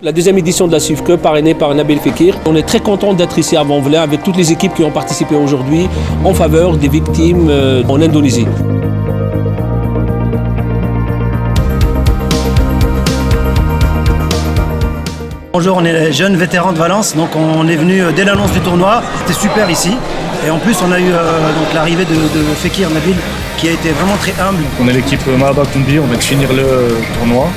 La deuxième édition de la SIF Cup parrainée par Nabil Fekir. On est très content d'être ici à Vanvelin avec toutes les équipes qui ont participé aujourd'hui en faveur des victimes en Indonésie. Bonjour, on est les jeunes vétérans de Valence, donc on est venu dès l'annonce du tournoi, c'était super ici. Et en plus on a eu donc l'arrivée de Fekir Nabil qui a été vraiment très humble. On est l'équipe Mahaba Kumbi, on vient de finir le tournoi.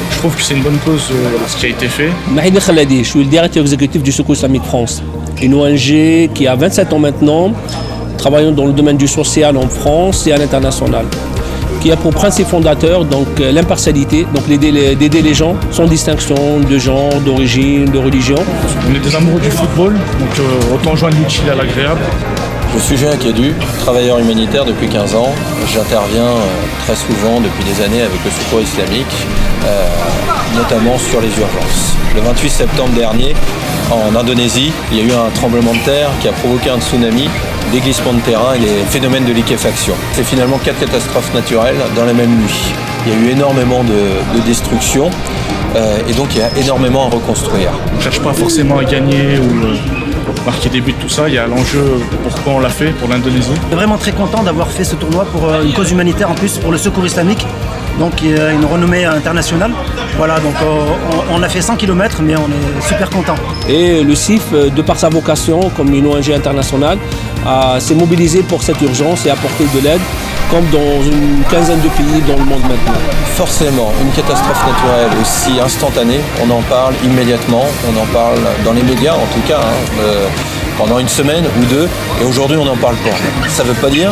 Je trouve que c'est une bonne cause ce qui a été fait. Mahid Khaladi, je suis le directeur exécutif du Secours Islamique France, une ONG qui a 27 ans maintenant, travaillant dans le domaine du social en France et à l'international, qui a pour principe fondateur donc l'impartialité, donc d'aider les gens sans distinction de genre, d'origine, de religion. On est des amoureux du football, donc autant joindre l'utile à l'agréable. Je suis Jean Akadu, travailleur humanitaire depuis 15 ans. J'interviens très souvent depuis des années avec le Secours Islamique, notamment sur les urgences. Le 28 septembre dernier, en Indonésie, il y a eu un tremblement de terre qui a provoqué un tsunami, des glissements de terrain et des phénomènes de liquéfaction. C'est finalement 4 catastrophes naturelles dans la même nuit. Il y a eu énormément de destruction et donc il y a énormément à reconstruire. On ne cherche pas forcément à gagner ou marquer des buts, tout ça. Il y a l'enjeu pourquoi on l'a fait pour l'Indonésie. On est vraiment très content d'avoir fait ce tournoi pour une cause humanitaire en plus pour le Secours Islamique, donc une renommée internationale. Voilà, donc on a fait 100 km mais on est super content. Et le CIF, de par sa vocation comme une ONG internationale, s'est mobilisé pour cette urgence et apporté de l'aide, comme dans une quinzaine de pays dans le monde maintenant. Forcément, une catastrophe naturelle aussi instantanée, on en parle immédiatement, on en parle dans les médias en tout cas, pendant une semaine ou deux, et aujourd'hui on n'en parle pas. Ça ne veut pas dire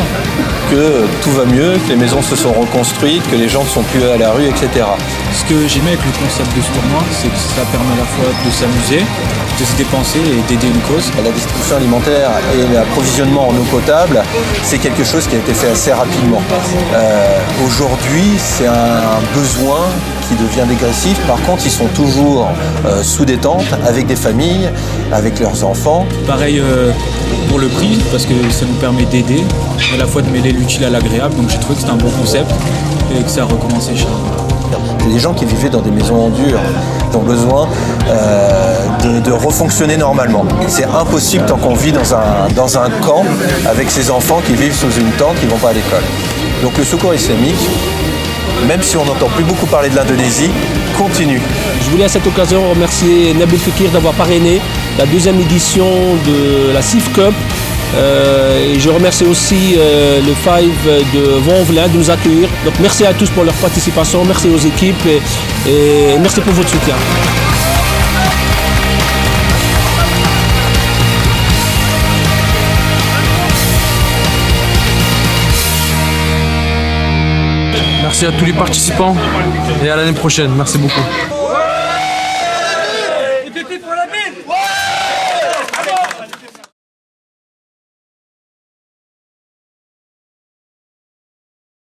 que tout va mieux, que les maisons se sont reconstruites, que les gens ne sont plus à la rue, etc. Ce que j'aimais avec le concept de ce tournoi, c'est que ça permet à la fois de s'amuser, de se dépenser et d'aider une cause. La distribution alimentaire et l'approvisionnement en eau potable, c'est quelque chose qui a été fait assez rapidement. Aujourd'hui, c'est un besoin qui devient dégressif. Par contre, ils sont toujours sous détente, avec des familles, avec leurs enfants. Pareil pour le prix, parce que ça nous permet d'aider, à la fois de mêler l'utile à l'agréable. Donc j'ai trouvé que c'était un bon concept et que ça a recommencé chez nous. Des gens qui vivaient dans des maisons en dur, qui ont besoin de refonctionner normalement. C'est impossible tant qu'on vit dans un camp avec ces enfants qui vivent sous une tente, qui ne vont pas à l'école. Donc le Secours Islamique, même si on n'entend plus beaucoup parler de l'Indonésie, continue. Je voulais à cette occasion remercier Nabil Fekir d'avoir parrainé la deuxième édition de la SIF Cup. Et je remercie aussi le Five de Vanvelin de nous accueillir. Donc merci à tous pour leur participation, merci aux équipes et merci pour votre soutien. Merci à tous les participants et à l'année prochaine. Merci beaucoup.